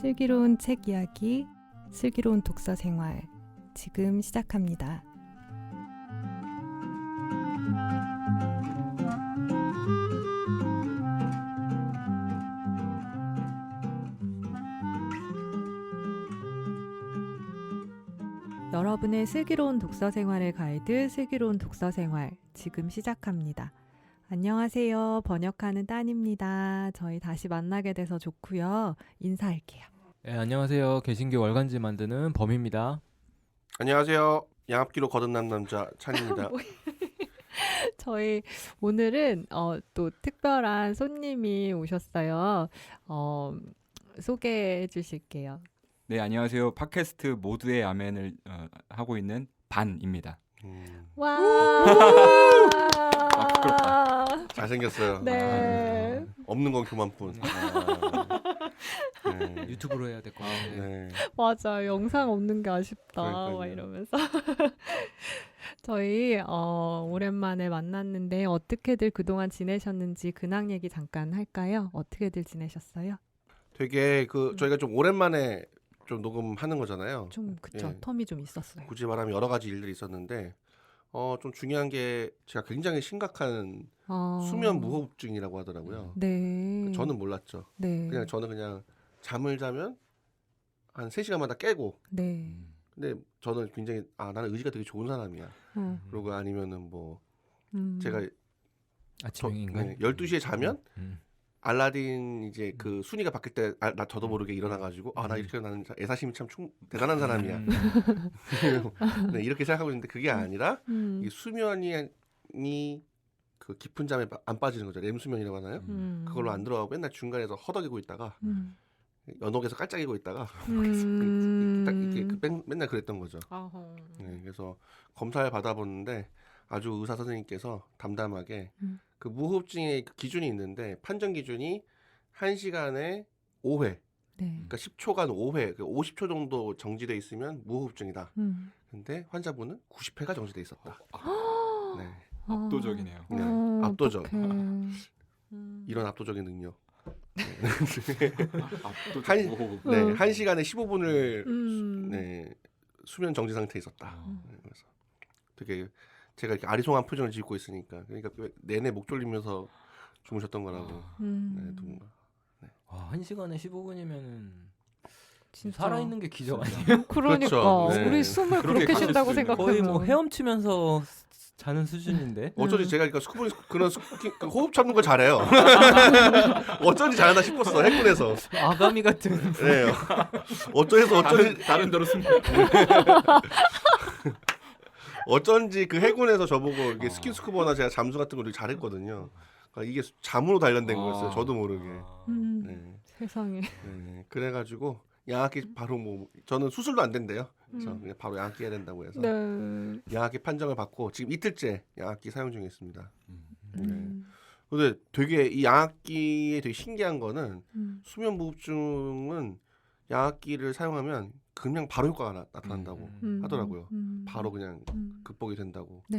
슬기로운 책 이야기, 슬기로운 독서 생활 지금 시작합니다. 여러분의 슬기로운 독서 생활의 가이드, 슬기로운 독서 생활 지금 시작합니다. 안녕하세요. 번역하는 딴입니다. 저희 다시 만나게 돼서 좋고요. 인사할게요. 네, 안녕하세요. 개신교 월간지 만드는 범입니다. 안녕하세요. 양압기로 거듭난 남자 찬입니다. 저희 오늘은 또 특별한 손님이 오셨어요. 소개해 주실게요. 네, 안녕하세요. 팟캐스트 모두의 아멘을 하고 있는 반입니다. 와! 부끄럽다. 잘생겼어요. 네. 없는 건 그만뿐. 네. 유튜브로 해야 될 것 같아요. 네. 맞아. 영상 없는 게 아쉽다. 그러니까요. 막 이러면서. 저희 오랜만에 만났는데 어떻게들 그동안 지내셨는지 근황 얘기 잠깐 할까요? 어떻게들 지내셨어요? 되게 저희가 좀 오랜만에 좀 녹음하는 거잖아요. 좀 그쵸. 예. 텀이 좀 있었어요. 굳이 말하면 여러 가지 일들이 있었는데 좀 중요한 게 제가 굉장히 심각한 수면 무호흡증이라고 하더라고요. 네. 저는 몰랐죠. 네. 저는 그냥 잠을 자면 한 3시간마다 깨고, 네. 근데 저는 굉장히 나는 의지가 되게 좋은 사람이야. 그리고 아니면은 제가 아침 인간. 12시에 자면 알라딘 이제 그 순위가 바뀔 때 저도 모르게 일어나가지고 나 이렇게 나는 애사심이 참 대단한 사람이야. 네, 이렇게 생각하고 있는데 그게 아니라 이 수면이 그 깊은 잠에 안 빠지는 거죠. 렘수면이라고 하나요? 그걸로 안 들어가고 맨날 중간에서 허덕이고 있다가 연옥에서 깔짝이고 있다가 맨날 그랬던 거죠. 네, 그래서 검사를 받아보는데 아주 의사 선생님께서 담담하게 그 무호흡증의 기준이 있는데 판정 기준이 1시간에 5회, 네. 그러니까 10초간 5회, 50초 정도 정지돼 있으면 무호흡증이다. 근데 환자분은 90회가 정지돼 있었다. 네. 압도적이네요. 네, 압도적. 어떡해. 이런 압도적인 능력. 압도적 호흡. 네, 1시간에 15분을 음. 수면 정지 상태에 있었다. 네, 그래서 되게 제가 이렇게 아리송한 표정을 짓고 있으니까 그러니까 내내 목 졸리면서 주무셨던 거라고. 네, 누군가. 와, 1시간에 15분이면은 진짜. 살아있는 게 기적 아니에요? 그러니까 그렇죠. 네. 우리 숨을 그렇게 그렇게 가실 쉰다고 수 있는. 생각하면 거의 뭐 헤엄치면서 자는 수준인데. 어쩐지 제가 그러니까 그 호흡 참는 걸 잘해요. 어쩐지 잘한다 싶었어 해군에서. 아가미 같은. 네. 어쩐지 다른 데로 숨. 어쩐지 그 해군에서 저보고 이게 스킨스쿠버나 제가 잠수 같은 걸 되게 잘했거든요. 그러니까 이게 잠으로 단련된 거였어요. 저도 모르게. 네. 세상에. 네. 그래가지고 양압기 바로 저는 수술도 안 된대요. 그래서 그냥 바로 양압기 해야 된다고 해서 네. 양압기 판정을 받고 지금 이틀째 양압기 사용 중에 있습니다. 네. 근데 되게 이 양압기에 되게 신기한 거는 수면 무호흡증은 양압기를 사용하면 그냥 바로 효과가 나타난다고 하더라고요. 바로 그냥 극복이 된다고. 네.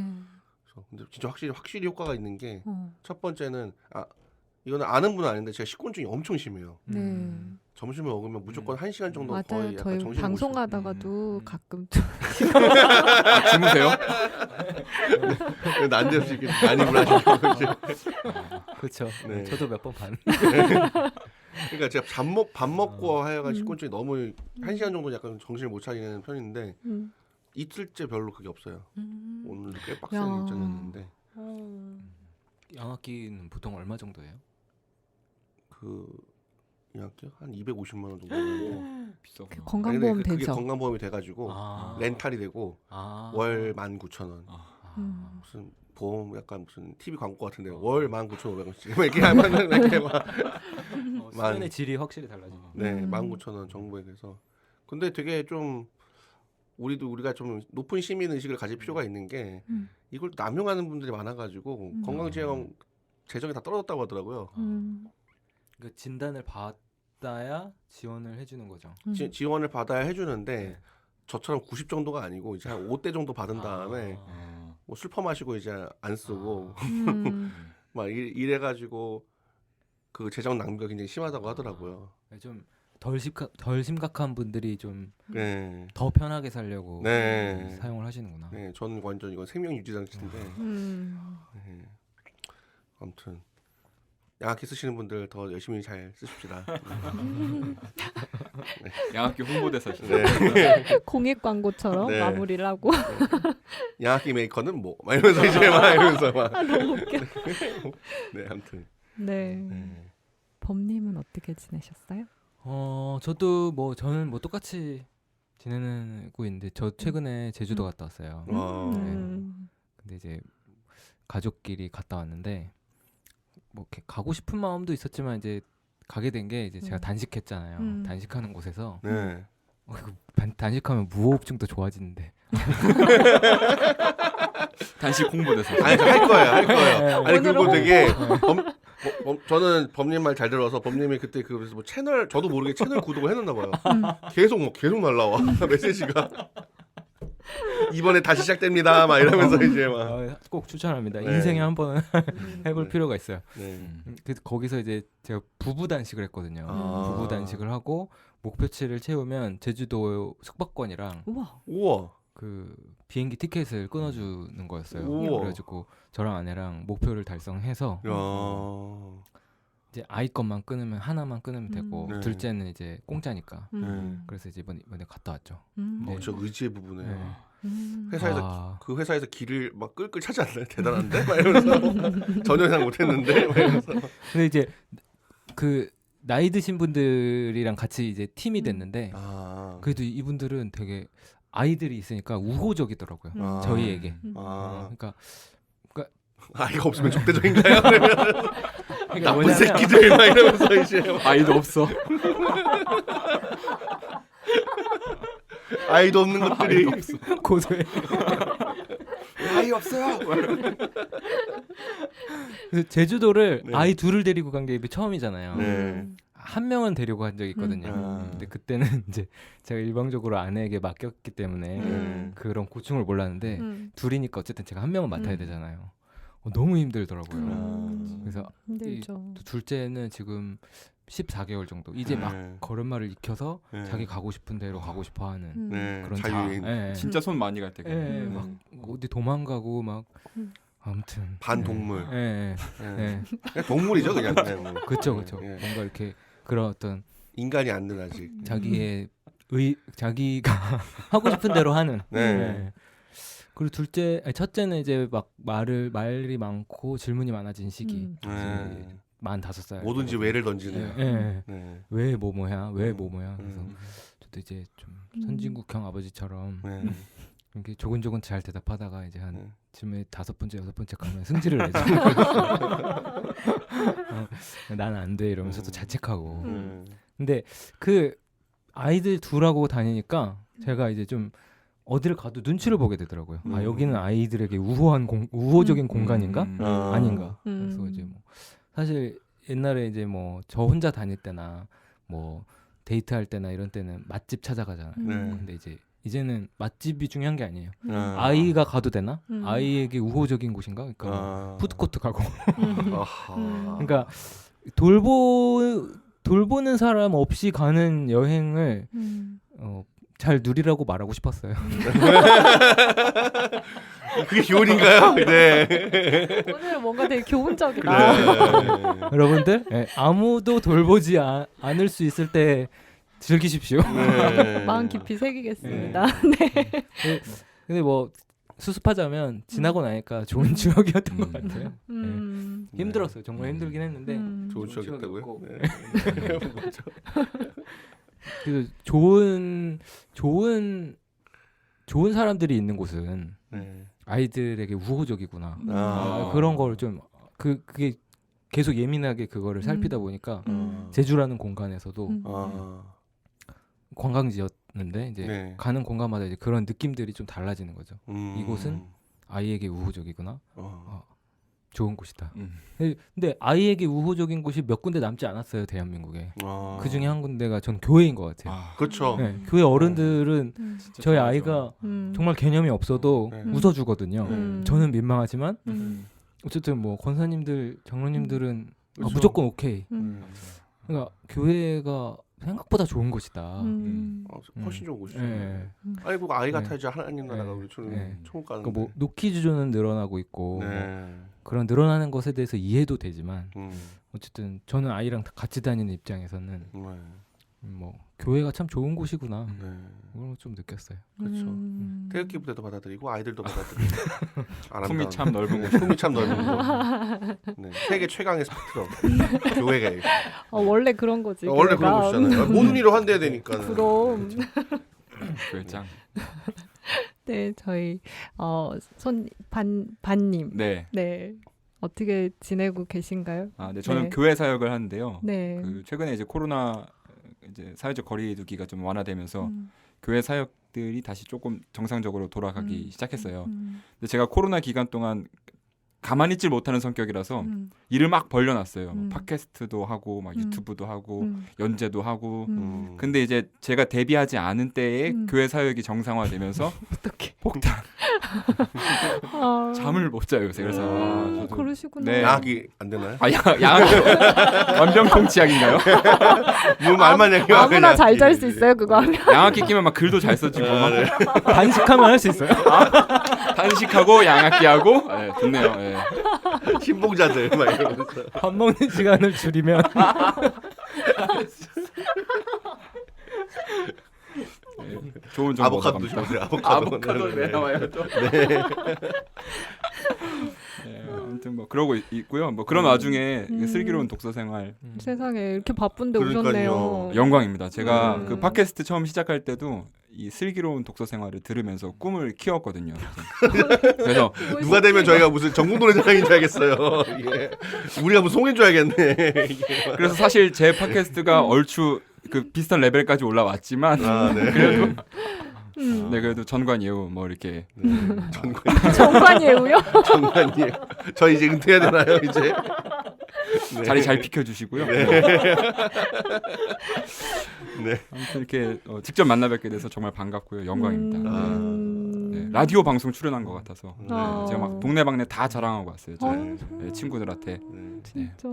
그래서 근데 진짜 확실히 효과가 있는 게 첫 번째는 이거는 아는 분은 아닌데 제가 식곤증이 엄청 심해요. 네. 점심을 먹으면 무조건 1시간 정도 맞아요. 거의 약간 저희 정신이 방송하다가도 가끔 좀 주무세요? 난데없이 이렇게 많이 불하시고 그렇죠. 네. 저도 몇 번 반. 그러니까 제가 밥 먹고 하여간 식곤증이 너무 1시간 정도 약간 정신을 못 차리는 편인데 이틀째 별로 그게 없어요. 오늘 꽤 빡센 야. 일정이었는데 양압기는 보통 얼마 정도예요? 그 양압기요? 한 250만 원 정도 했는데 비싸구나. 건강보험 그게 되죠. 건강보험이 돼가지고 렌탈이 되고 월 19,000원. 무슨 보험 약간 무슨 TV 광고 같은데 월 19,500원씩 이렇게 하면 이렇게 막 수면의 질이 확실히 달라지네. 네, 19,000원 정부에 대해서. 근데 되게 좀 우리가 좀 높은 시민 의식을 가질 필요가 있는 게 이걸 남용하는 분들이 많아가지고 건강지원 재정이 다 떨어졌다고 하더라고요. 그 진단을 받아야 지원을 해주는 거죠. 지원을 받아야 해주는데 네. 저처럼 90 정도가 아니고 이제 한 5대 정도 받은 다음에 뭐 술 퍼마시고 이제 안 쓰고 막 이래가지고 그 재정 낭비가 굉장히 심하다고 하더라고요. 좀 덜 심각한 분들이 좀 더 네. 편하게 살려고 네. 사용을 하시는구나. 네, 저는 완전 이건 생명 유지 장치인데. 네. 아무튼 양악기 쓰시는 분들 더 열심히 잘 쓰십시다. 양학기 홍보대사. 네. 공익 광고처럼 네. 마무리를 하고. 양악기 메이커는 뭐? 막 이러면서 이제 막 이러면서 막. 아, 너무 웃겨. 네, 아무튼. 네. 네. 범님은 어떻게 지내셨어요? 저도 뭐 저는 뭐 똑같이 지내고 있는데 저 최근에 제주도 갔다 왔어요. 근데 이제 가족끼리 갔다 왔는데 뭐 이렇게 가고 싶은 마음도 있었지만 이제 가게 된 게 이제 제가 단식했잖아요. 단식하는 곳에서 네. 단식하면 무호흡증도 좋아지는데. 단식 홍보대사. 아니 할 거예요, 할 거예요. 아니 오늘은 그리고 되게 저는 범님 말 잘 들어서 범님이 그때 그래서 뭐 채널 저도 모르게 채널 구독을 해놨나 봐요. 계속 날라와 메시지가. 이번에 다시 시작됩니다. 막 이러면서 이제 막. 꼭 추천합니다. 네. 인생에 한 번은 해볼 네. 필요가 있어요. 네. 거기서 이제 제가 부부 단식을 했거든요. 아. 부부 단식을 하고 목표치를 채우면 제주도 숙박권이랑 우와. 그 비행기 티켓을 끊어주는 거였어요. 우와. 그래가지고 저랑 아내랑 목표를 달성해서 야. 이제 아이 것만 끊으면 하나만 끊으면 되고 네. 둘째는 이제 공짜니까. 네. 그래서 이제 이번에 갔다 왔죠. 저 의지의 부분에 네. 회사에서 그 회사에서 길을 막 끌끌 차지 않나요? 대단한데? 막 이러면서 전혀 예상 못했는데. 막 이러면서. 근데 이제 그 나이 드신 분들이랑 같이 이제 팀이 됐는데 그래도 이분들은 되게 아이들이 있으니까 우호적이더라고요. 저희에게. 그러니까 아이가 없으면 적대적인가요? 그러면 그러니까 나쁜 새끼들 막 이러면서 이제 아이도 없어. 아이도 없는 것들이 고소해. 아이 없어요. 그래서 제주도를 네. 아이 둘을 데리고 간 게 처음이잖아요. 네. 한 명은 데리고 간 적이 있거든요. 근데 그때는 이제 제가 일방적으로 아내에게 맡겼기 때문에 그런 고충을 몰랐는데 둘이니까 어쨌든 제가 한 명은 맡아야 되잖아요. 너무 힘들더라고요. 그래서 힘들죠. 둘째는 지금 14개월 정도 이제 막 걸음마를 익혀서 자기 가고 싶은 대로 가고 싶어하는 네. 그런 자유인. 진짜 손 많이 갈 때가. 막 어디 도망가고 막 아무튼 반동물. 예. 그냥 동물이죠, 그냥. 그냥. 그렇죠. 예. 뭔가 이렇게 그런 어떤 인간이 않는 아직. 자기의 자기가 하고 싶은 대로 하는. 네. 그리고 첫째는 이제 막 말이 많고 질문이 많아진 시기. 네. 45살. 뭐든지 왜를 던지는. 네. 왜 뭐뭐야? 왜 뭐뭐야? 그래서 저도 이제 좀 선진국형 아버지처럼 네. 이렇게 조근조근 잘 대답하다가 이제 한 질문에 5번째, 6번째 가면 승질을 내죠. 나는 안 돼 이러면서 또 자책하고. 근데 그 아이들 둘하고 다니니까 제가 이제 좀 어디를 가도 눈치를 보게 되더라고요. 아 여기는 아이들에게 우호적인 공간인가? 아닌가? 그래서 이제 뭐 사실 옛날에 이제 뭐 저 혼자 다닐 때나 뭐 데이트할 때나 이런 때는 맛집 찾아가잖아요. 근데 이제는 맛집이 중요한 게 아니에요. 아이가 가도 되나? 아이에게 우호적인 곳인가? 그러니까 푸드코트 가고. 그러니까 돌보는 사람 없이 가는 여행을 잘 누리라고 말하고 싶었어요. 그게 기본인가요? 네. 오늘 뭔가 되게 교훈적이다. 네. 여러분들 아무도 돌보지 않을 수 있을 때 즐기십시오. 네. 마음 깊이 새기겠습니다. 네. 근데 뭐 수습하자면 지나고 나니까 좋은 추억이었던 것 같아요. 힘들었어요. 정말 힘들긴 했는데 좋은 추억이었다고요? 네. 그 좋은 사람들이 있는 곳은 아이들에게 우호적이구나. 그런 걸 좀 그게 계속 예민하게 그거를 살피다 보니까 제주라는 공간에서도 관광지였는데 이제 가는 공간마다 이제 그런 느낌들이 좀 달라지는 거죠. 이곳은 아이에게 우호적이구나. 좋은 곳이다. 근데 아이에게 우호적인 곳이 몇 군데 남지 않았어요, 대한민국에. 그 중에 한 군데가 전 교회인 것 같아요. 그렇죠. 네, 교회 어른들은 저희 아이가 정말 개념이 없어도 웃어주거든요. 저는 민망하지만 어쨌든 뭐 권사님들, 장로님들은 무조건 오케이. 그러니까 교회가 생각보다 좋은 곳이다. 훨씬 좋은 곳이죠. 예. 아니 그 아이가 네. 타야지 하나님 나라가 우리 네. 천국 가는. 그뭐 노키 주조는 늘어나고 있고 뭐 네. 그런 늘어나는 것에 대해서 이해도 되지만 음. 어쨌든 저는 아이랑 같이 다니는 입장에서는 네. 뭐 교회가 참 좋은 곳이구나 네. 그런 걸 좀 느꼈어요. 그렇죠. 태극기 부대도 받아들이고 아이들도 받아들이고. 품이 참 넓은 곳. 품이 참 넓은 곳. 네. 세계 최강의 스펙트럼 교회가 이거. 원래 그런 거지. 원래 그런 교회가. 곳이잖아요. 모든 일을 환대해야 되니까. 그럼. 교회장. 네, 저희 반님. 네. 네. 어떻게 지내고 계신가요? 아, 네. 저는 네. 교회 사역을 하는데요. 네. 그 최근에 이제 코로나 이제 사회적 거리두기가 좀 완화되면서 음. 교회 사역들이 다시 조금 정상적으로 돌아가기 시작했어요. 음. 근데 제가 코로나 기간 동안 가만히 있질 못하는 성격이라서 음. 일을 막 벌려놨어요. 음. 팟캐스트도 하고 막 유튜브도 하고 연재도 하고. 음. 근데 이제 제가 데뷔하지 않은 때에 교회 사역이 정상화되면서 어떻게? 폭탄. 아. 잠을 못 자요 요새. 그래서 저도 그러시구나. 네. 양악이 안 되나요? 양악 완병통치약인가요? 뭐 말만 얘기하면 아무나 잘 잘 수 그냥 있어요 그거 하면. 양악기 끼면 막 글도 잘 써지고 막 단식하면 할 수 있어요. 단식하고 양악기하고 네, 좋네요. 네. 신봉자들 막 이러면서. 밥 먹는 시간을 줄이면 좋은 정보 아보카도 드셔보세요. 아보카도. 왜 나와요 또? 네, 아무튼 뭐 그러고 있고요. 뭐 그런 와중에 슬기로운 독서 생활 세상에 이렇게 바쁜데 그러니까요. 오셨네요. 영광입니다. 제가 그 음. 팟캐스트 처음 시작할 때도 이 슬기로운 독서 생활을 들으면서 꿈을 키웠거든요. 그래서 누가 되면 저희가 무슨 전국 노래자랑인 줄 알겠어요. 이게. 우리가 무슨 송인 줄 알겠네. 이게. 그래서 사실 제 팟캐스트가 얼추 그 비슷한 레벨까지 올라왔지만 아, 네. 그래도 네 그래도 전관 예우 뭐 이렇게 정관이에요? 정관이에요. 저 이제 은퇴해야 되나요 이제? 네. 자리 잘 비켜주시고요. 네. 아무튼 이렇게 직접 만나 뵙게 돼서 정말 반갑고요. 영광입니다. 네, 라디오 방송 출연한 것 같아서 네. 제가 막 동네방네 다 자랑하고 왔어요. 제 네. 친구들한테. 진짜.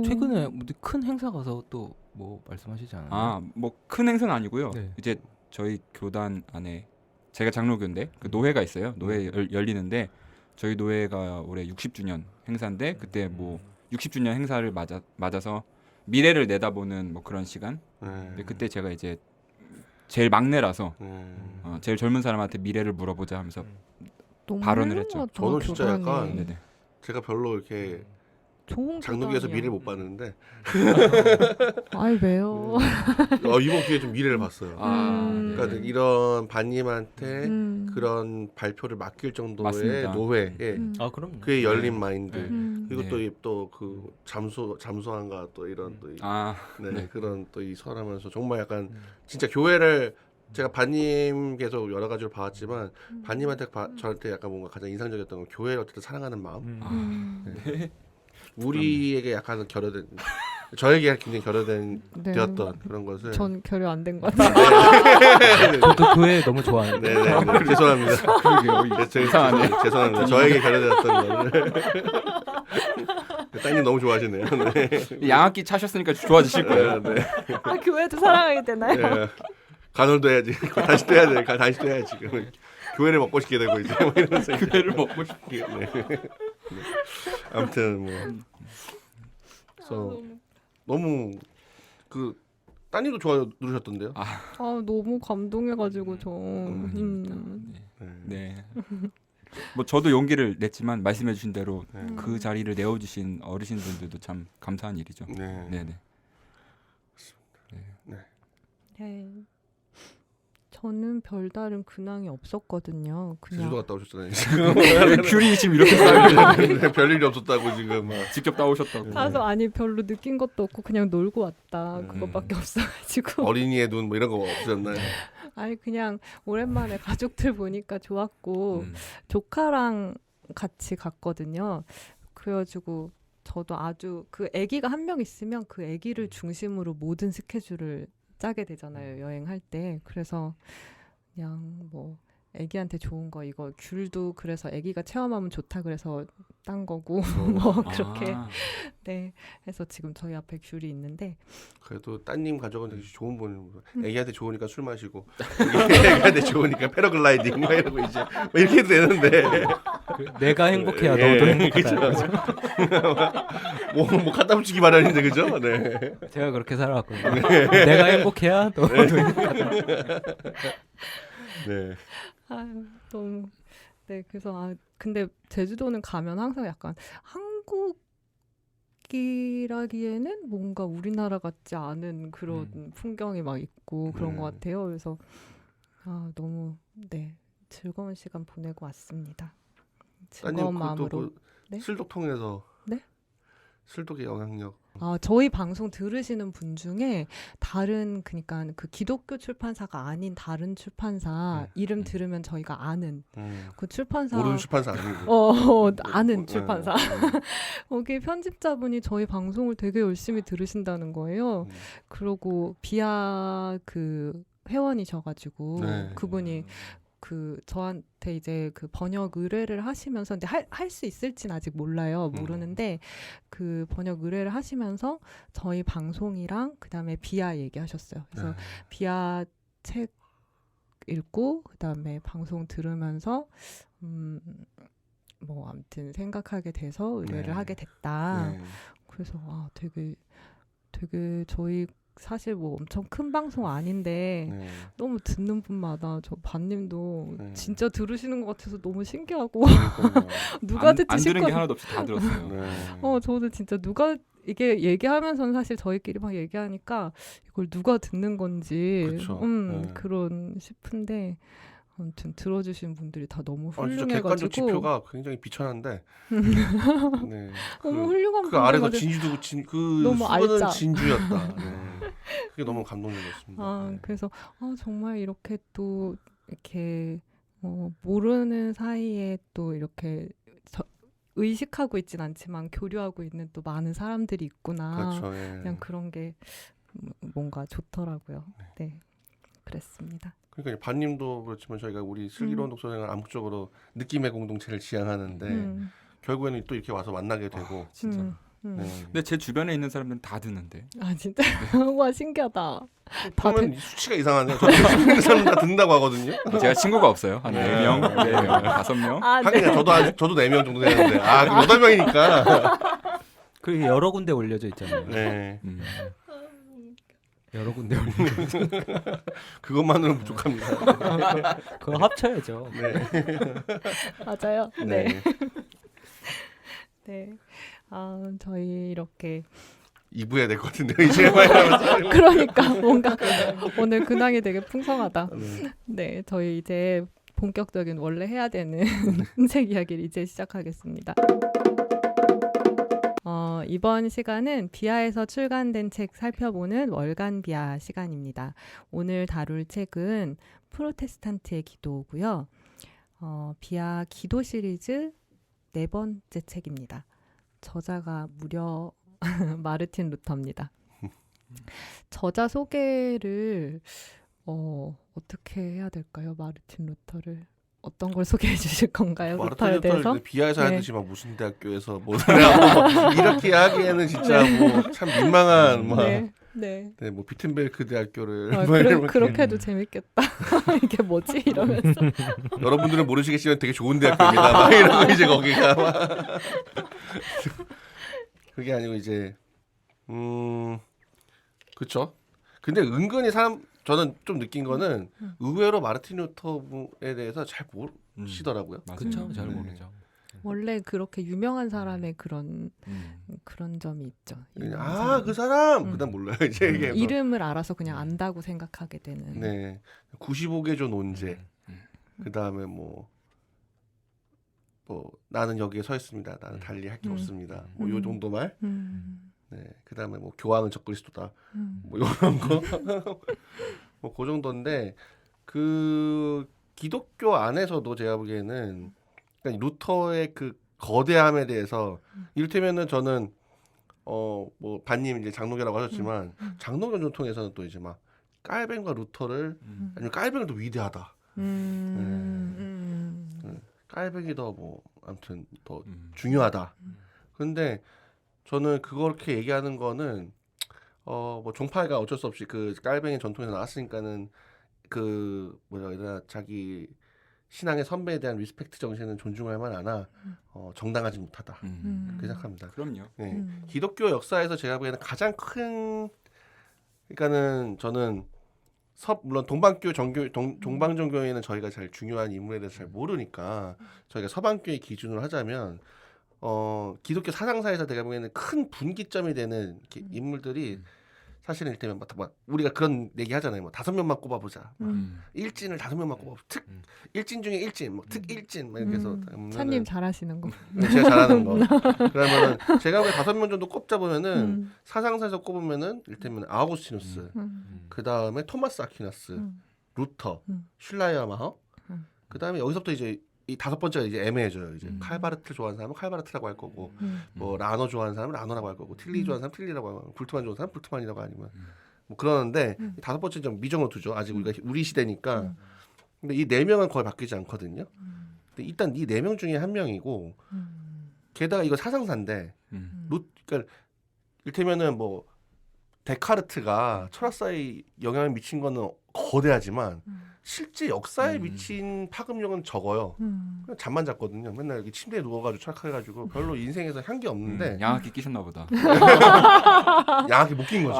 최근에 큰 행사 가서 또 뭐 말씀하시지 않았나요? 아, 뭐 큰 행사는 아니고요. 네. 이제 저희 교단 안에 제가 장로교인데 그 노회가 있어요. 노회 열리는데 저희 노회가 올해 60주년 행사인데 그때 뭐 60주년 행사를 맞아서 미래를 내다보는 뭐 그런 시간. 근데 그때 제가 이제 제일 막내라서 제일 젊은 사람한테 미래를 물어보자 하면서 발언을 했죠. 저는 진짜 약간 네네. 제가 별로 이렇게 좋은 장로교에서 교단이야. 미래를 못 봤는데 아이 왜요? 이번 기회에 좀 미래를 봤어요. 그러니까 이런 반님한테 그런 발표를 맡길 정도의 맞습니다. 노회에 아 그럼 그의 열린 마인드 그리고 네. 또 그 잠수함과 또 이런 또 네. 그런 또 이 설하면서 정말 약간 진짜 교회를 제가 반님 계속 여러 가지로 봐왔지만 반님한테 저한테 약간 뭔가 가장 인상적이었던 건 교회를 어쨌든 사랑하는 마음. 네. 우리에게 약간 결여된 저에게 굉장히 결여된 네. 되었던 그런 것을 전 결여 안 된 것 같아요. 저도 교회 너무 좋아하는데 네네 죄송합니다. 그러게요. 이상하네. 죄송합니다. 저에게 결여되었던 거를 따님 너무 좋아하시네요. 네. 양악기 차셨으니까 좋아지실 거예요. 네. 아 교회도 사랑하게 되나요? 네. 간헐도 해야지. 다시 또 해야 돼. 다시 또 해야지. 지금 교회를 먹고 싶게 되고 이제 뭐 이러면서 이제. 교회를 먹고 싶게. 네. 아무튼 뭐 그래서 너무 그 따님도 좋아요 누르셨던데요. 아 너무 감동해가지고 저. 네. 뭐 저도 용기를 냈지만 말씀해주신 대로 네. 그 자리를 내어주신 어르신분들도 참 감사한 일이죠. 네. 네네. 네. 저는 별다른 근황이 없었거든요. 제주도 그냥 갔다 오셨잖아요. 왜 귤이 지금 이렇게 쌓여있는데 별일이 없었다고 지금. 직접 따오셨다고. 가서 아니 별로 느낀 것도 없고 그냥 놀고 왔다. 음. 그것밖에 없어가지고. 어린이의 눈 뭐 이런 거 없으셨나요? 아니 그냥 오랜만에 가족들 보니까 좋았고 조카랑 같이 갔거든요. 그래가지고 저도 아주 그 아기가 한 명 있으면 그 아기를 중심으로 모든 스케줄을 짜게 되잖아요. 여행할 때. 그래서 그냥 뭐 애기한테 좋은 거 이거 귤도 그래서 애기가 체험하면 좋다 그래서 딴 거고 뭐 그렇게 네 해서 지금 저희 앞에 귤이 있는데 그래도 따님 가족은 되게 좋은 분이고 애기한테 좋으니까 술 마시고 애기한테 좋으니까 패러글라이딩 막 이러고 이제 뭐 이렇게 해도 되는데 내가 행복해야 너도 행복하다. 뭐 갖다 붙이기 마련인데 그죠? 네. 제가 그렇게 살아왔거든요. 내가 행복해야 너도 행복하다. 네. 아유, 너무 네 그래서 근데 제주도는 가면 항상 약간 한국이라기에는 뭔가 우리나라 같지 않은 그런 풍경이 막 있고 그런 것 같아요. 그래서 너무 네 즐거운 시간 보내고 왔습니다. 즐거운 따님 마음으로. 그것도 네? 슬독 통해서 네? 슬독의 영향력. 저희 방송 들으시는 분 중에 다른 그러니까 그 기독교 출판사가 아닌 다른 출판사 이름 들으면 저희가 아는 그 출판사 모르는 출판사 아니고 아는 출판사 거기 편집자분이 저희 방송을 되게 열심히 들으신다는 거예요. 그러고 비아 그 회원이셔가지고 네. 그분이 그 저한테 이제 그 번역 의뢰를 하시면서 근데 할 수 있을진 아직 몰라요. 모르는데 그 번역 의뢰를 하시면서 저희 방송이랑 그다음에 비아 얘기하셨어요. 그래서 비아 책 읽고 그다음에 방송 들으면서 뭐 아무튼 생각하게 돼서 의뢰를 하게 됐다. 그래서 되게 저희 사실 뭐 엄청 큰 방송 아닌데 너무 듣는 분마다 저 반님도 진짜 들으시는 것 같아서 너무 신기하고 누가 듣지 안 들은 게 싶거든. 하나도 없이 다 들었어요. 저도 진짜 누가 이게 얘기하면서는 사실 저희끼리 막 얘기하니까 이걸 누가 듣는 건지 그쵸. 그런 싶은데 아무튼 들어주신 분들이 다 너무 진짜 훌륭해가지고 객관적 지표가 굉장히 비천한데 네. 너무 훌륭한 그 분들 아래서 가지고 진주도 그 너무 수건은 알짜. 진주였다. 그게 너무 감동적이었습니다. 네. 그래서 정말 이렇게 또 이렇게 모르는 사이에 또 이렇게 의식하고 있진 않지만 교류하고 있는 또 많은 사람들이 있구나. 그렇죠. 그냥 그런 게 뭔가 좋더라고요. 네, 그랬습니다. 그러니까 반님도 그렇지만 저희가 우리 슬기로운 독서생활 암묵적으로 느낌의 공동체를 지향하는데 결국에는 또 이렇게 와서 만나게 되고 진짜. 근데 제 주변에 있는 사람들은 다 듣는데. 진짜 와 신기하다. 그러면 이 수치가 이상하네요. 저 있는 사람 다 듣는다고 하거든요. 제가 친구가 없어요. 한 4명, 4명, 5명. 하긴 저도 4명 정도 되는데 그럼 8명이니까. 그게 여러 군데 올려져 있잖아요. 네. 여러 군데 올려져. 그것만으로는 부족합니다. 그거 합쳐야죠. 맞아요. 네. 네. 저희 이렇게 2부 해야 될 것 같은데요. 이제 말하면서. 그러니까 뭔가 오늘 근황이 되게 풍성하다. 네, 저희 이제 본격적인 원래 해야 되는 책 이야기를 이제 시작하겠습니다. 이번 시간은 비아에서 출간된 책 살펴보는 월간 비아 시간입니다. 오늘 다룰 책은 프로테스탄트의 기도고요. 비아 기도 시리즈 4번째 책입니다. 저자가 무려 마르틴 루터입니다. 저자 소개를 어떻게 해야 될까요? 마르틴 루터를 어떤 걸 소개해 주실 건가요? 루터에 대해서? 비아에서 하듯이 막 무슨 대학교에서 뭐 이렇게 하기에는 진짜 뭐 참 민망한 뭐 비튼베르크 대학교를 그렇게 해도 재밌겠다. 이게 뭐지? 이러면서 여러분들은 모르시겠지만 되게 좋은 대학교입니다. 막 이러고 이제 거기가 막 그게 아니고 이제 그렇죠. 근데 은근히 저는 좀 느낀 거는 의외로 마르틴 루터에 대해서 잘 모르시더라고요. 그렇죠. 잘 모르죠. 원래 그렇게 유명한 사람의 그런 점이 있죠. 그 사람 그다음 몰라요. 이제 이게 이름을 알아서 그냥 안다고 생각하게 되는. 네. 95개조 논제. 그다음에 뭐 나는 여기에 서 있습니다. 나는 달리 할 게 없습니다. 뭐 요 정도 말. 네. 그다음에 뭐 교황은 적그리스도다. 뭐 이런 거. 뭐 그 정도인데 그 기독교 안에서도 제가 보기에는 그러니까 루터의 그 거대함에 대해서 이를테면은 저는 뭐 반님 이제 장로교라고 하셨지만 장로교 전통에서는 또 이제 막 깔뱅과 루터를 아니면 깔뱅은 또 위대하다. 깔뱅이 더 뭐 아무튼 더 중요하다. 근데 저는 그렇게 얘기하는 거는 뭐 종파가 어쩔 수 없이 그 깔뱅이 전통에서 나왔으니까는 그 뭐라 해야 되나 자기 신앙의 선배에 대한 리스펙트 정신은 존중할 만하나 정당하지 못하다. 그렇게 생각합니다. 그럼요. 네. 기독교 역사에서 제가 보기에는 가장 큰 그러니까는 저는 물론 동방교 종방종교에는 저희가 잘 중요한 인물에 대해서 잘 모르니까 저희가 서방교의 기준으로 하자면 기독교 사상사에서 내가 보기에는 큰 분기점이 되는 인물들이 사실은 일테면 막 우리가 그런 얘기 하잖아요. 뭐 5명만 꼽아보자. 일진을 5명만 꼽아보자. 일진 중에 일진, 뭐 특일진 막 이렇게 해서 찬님 잘하시는 거. 제가 잘하는 거. 그러면은 제가 왜 5명 정도 꼽자 보면은 사상사에서 꼽으면은 일테면 아우구스티누스, 그 다음에 토마스 아퀴나스, 루터, 슐라이어마허, 그 다음에 여기서부터 이제 이 5번째가 이제 애매해져요. 이제 칼바르트 좋아하는 사람은 칼바르트라고 할 거고, 뭐 라너 좋아하는 사람은 라너라고 할 거고, 틸리 좋아하는 사람은 틸리라고 하고, 불트만 좋아하는 사람은 불트만이라고 아니면 뭐 그러는데 이 5번째 좀 미정으로 두죠. 아직 우리가 우리 시대니까. 근데 이 4명은 거의 바뀌지 않거든요. 근데 일단 이 4명 중에 한 명이고, 게다가 이거 사상사인데, 그러니까 일테면은 뭐 데카르트가 철학사에 영향을 미친 거는 거대하지만. 실제 역사에 미친 파급력은 적어요. 그냥 잠만 잤거든요. 맨날 이렇게 침대에 누워가지고 철학해가지고 별로 인생에서 한 게 없는데 양악기 끼셨나 보다. 양악기 못 낀 거죠.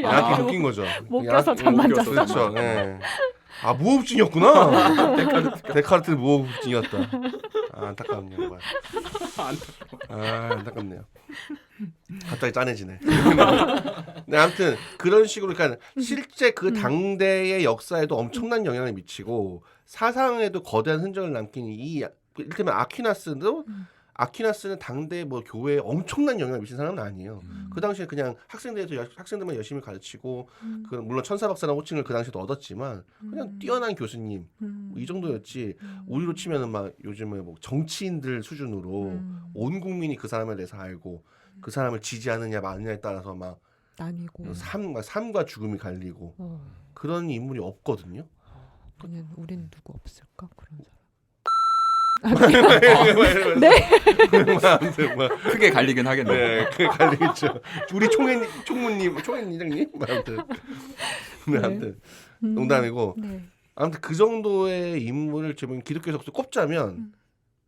양악기 못 낀 거죠. 못 껴서 잠만 잤어. 그렇죠. 예. 아 무호흡증이었구나. 데카르트는 무호흡증이었다. 아, 안타깝네요. 안타깝네요. 갑자기 짠해지네. 네, 아무튼 그런 식으로 그러니까 실제 그 당대의 역사에도 엄청난 영향을 미치고 사상에도 거대한 흔적을 남긴 이 이를테면 아퀴나스는 당대 뭐 교회에 엄청난 영향을 미친 사람은 아니에요. 그 당시에 그냥 학생들만 열심히 가르치고 그 물론 천사박사라는 호칭을 그 당시에도 얻었지만 그냥 뛰어난 교수님 이 정도였지. 우리로 치면은 막 요즘에 뭐 정치인들 수준으로 온 국민이 그 사람에 대해서 알고 그 사람을 지지하느냐 마느냐에 따라서 막 나뉘고 삶과 죽음이 갈리고 그런 인물이 없거든요. 우리는 누구 없을까 그런 사람. 네. 크게 갈리긴 하겠네. 네, 크게 갈리겠죠. 우리 총회장님, 아무튼 농담이고. 네. 아무튼 그 정도의 인물을 지금 기독교에서 꼽자면,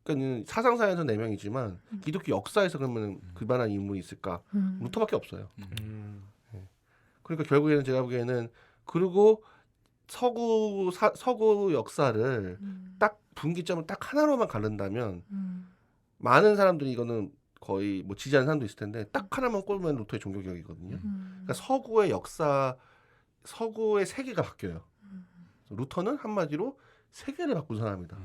그러니까 사상사에서 4명이지만 기독교 역사에서 그러면 그만한 인물이 있을까? 루터밖에 없어요. 네. 그러니까 결국에는 제가 보기에는 그리고 서구 역사를 딱 분기점을 딱 하나로만 가른다면 많은 사람들이 이거는 거의 뭐 지지하는 사람도 있을 텐데 딱 하나만 꼽으면 루터의 종교개혁이거든요. 그러니까 서구의 역사, 서구의 세계가 바뀌어요. 루터는 한마디로 세계를 바꾼 사람이다.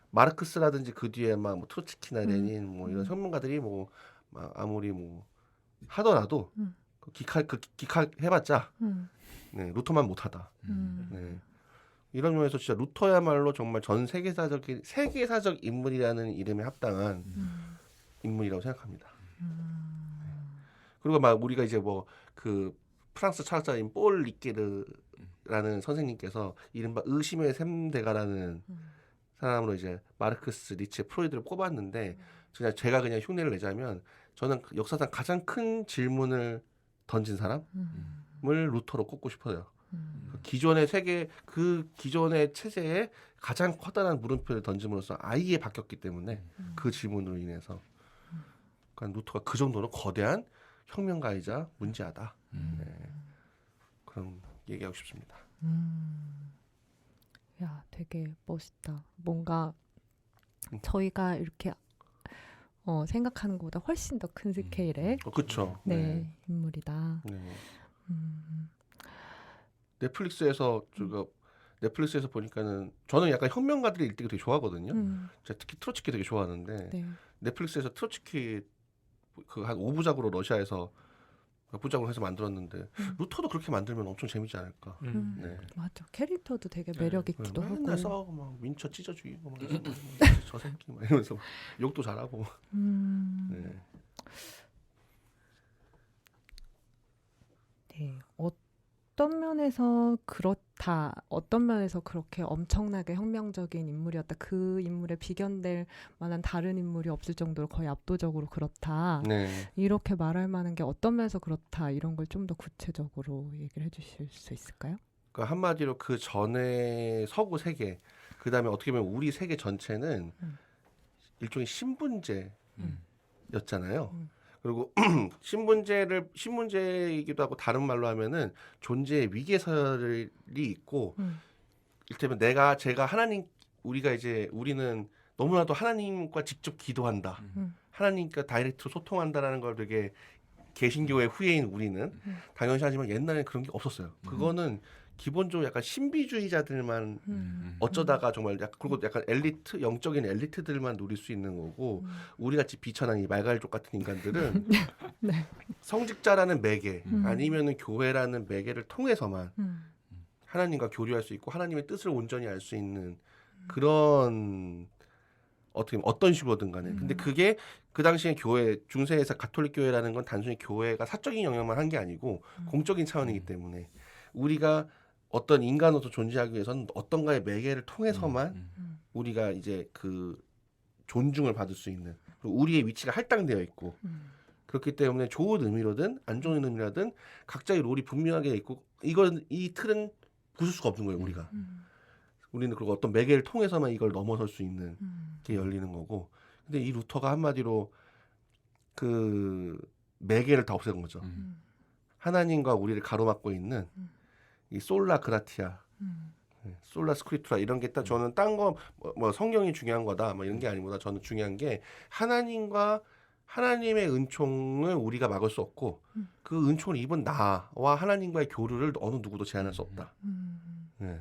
마르크스라든지 그 뒤에 막 뭐 트로츠키나 레닌 뭐 이런 혁명가들이 뭐 막 아무리 뭐 하더라도 기칼 해봤자 네, 루터만 못하다. 네. 이런 면에서 진짜 루터야말로 정말 전 세계사적 인물이라는 이름에 합당한 인물이라고 생각합니다. 네. 그리고 막 우리가 이제 뭐 그 프랑스 철학자인 폴 리케르라는 선생님께서 이른바 의심의 3대가라는 사람으로 이제 마르크스, 니체, 프로이드를 꼽았는데 제가 그냥 흉내를 내자면 저는 역사상 가장 큰 질문을 던진 사람을 루터로 꼽고 싶어요. 기존의 세계 그 기존의 체제에 가장 커다란 물음표를 던짐으로써 아예 바뀌었기 때문에 그 질문으로 인해서 그러니까 루터가 그 정도로 거대한 혁명가이자 문제하다. 네. 그런 얘기하고 싶습니다. 야, 되게 멋있다. 뭔가 저희가 이렇게 생각하는 것보다 훨씬 더 큰 스케일의 그렇죠. 네, 인물이다. 네. 넷플릭스에서 넷플릭스에서 보니까는 저는 약간 혁명가들의 일대기 되게 좋아하거든요. 제가 특히 트로츠키 되게 좋아하는데 네. 넷플릭스에서 트로츠키 그 한 5부작으로 러시아에서 부작으로 해서 만들었는데 루터도 그렇게 만들면 엄청 재밌지 않을까. 네. 맞아. 캐릭터도 되게 매력 있기도 하고. 맨날 싸우고 막 민처 찢어 죽이고 막 저 새끼 막 이러면서 욕도 잘하고. 네. 네. 어떤 면에서 그렇다, 어떤 면에서 그렇게 엄청나게 혁명적인 인물이었다, 그 인물에 비견될 만한 다른 인물이 없을 정도로 거의 압도적으로 그렇다, 네. 이렇게 말할 만한 게 어떤 면에서 그렇다, 이런 걸 좀 더 구체적으로 얘기를 해주실 수 있을까요? 그 한마디로 그 전에 서구 세계, 그 다음에 어떻게 보면 우리 세계 전체는 일종의 신분제였잖아요. 그리고 신분제이기도 하고 다른 말로 하면은 존재의 위계설이 있고, 이를테면 제가 하나님, 우리는 너무나도 하나님과 직접 기도한다. 하나님과 다이렉트로 소통한다라는 걸 되게 개신교의 후예인 우리는 당연시하지만 옛날에는 그런 게 없었어요. 그거는 기본적으로 약간 신비주의자들만 어쩌다가 정말 그리고 약간 엘리트, 영적인 엘리트들만 누릴 수 있는 거고, 우리 같이 비천한 이 말갈족 같은 인간들은 네. 성직자라는 매개 아니면은 교회라는 매개를 통해서만 하나님과 교류할 수 있고 하나님의 뜻을 온전히 알 수 있는 그런, 어떻게 보면 어떤 식으로든 간에. 근데 그게 그 당시에 교회, 중세에서 가톨릭 교회라는 건 단순히 교회가 사적인 영역만 한 게 아니고 공적인 차원이기 때문에 우리가 어떤 인간으로서 존재하기 위해서는 어떤가의 매개를 통해서만 우리가 이제 그 존중을 받을 수 있는, 그리고 우리의 위치가 할당되어 있고, 그렇기 때문에 좋은 의미로든 안 좋은 의미로든 각자의 롤이 분명하게 있고, 이 틀은 부술 수가 없는 거예요. 우리는 그리고 어떤 매개를 통해서만 이걸 넘어설 수 있는 게 열리는 거고. 근데 이 루터가 한마디로 그 매개를 다 없애는 거죠. 하나님과 우리를 가로막고 있는 이 솔라 그라티아, 솔라 스크립투라 이런 게 딱 저는 딴 거 뭐 성경이 중요한 거다 뭐 이런 게 아니보다 저는 중요한 게 하나님과 하나님의 은총을 우리가 막을 수 없고 그 은총을 입은 나와 하나님과의 교류를 어느 누구도 제한할 수 없다. 네.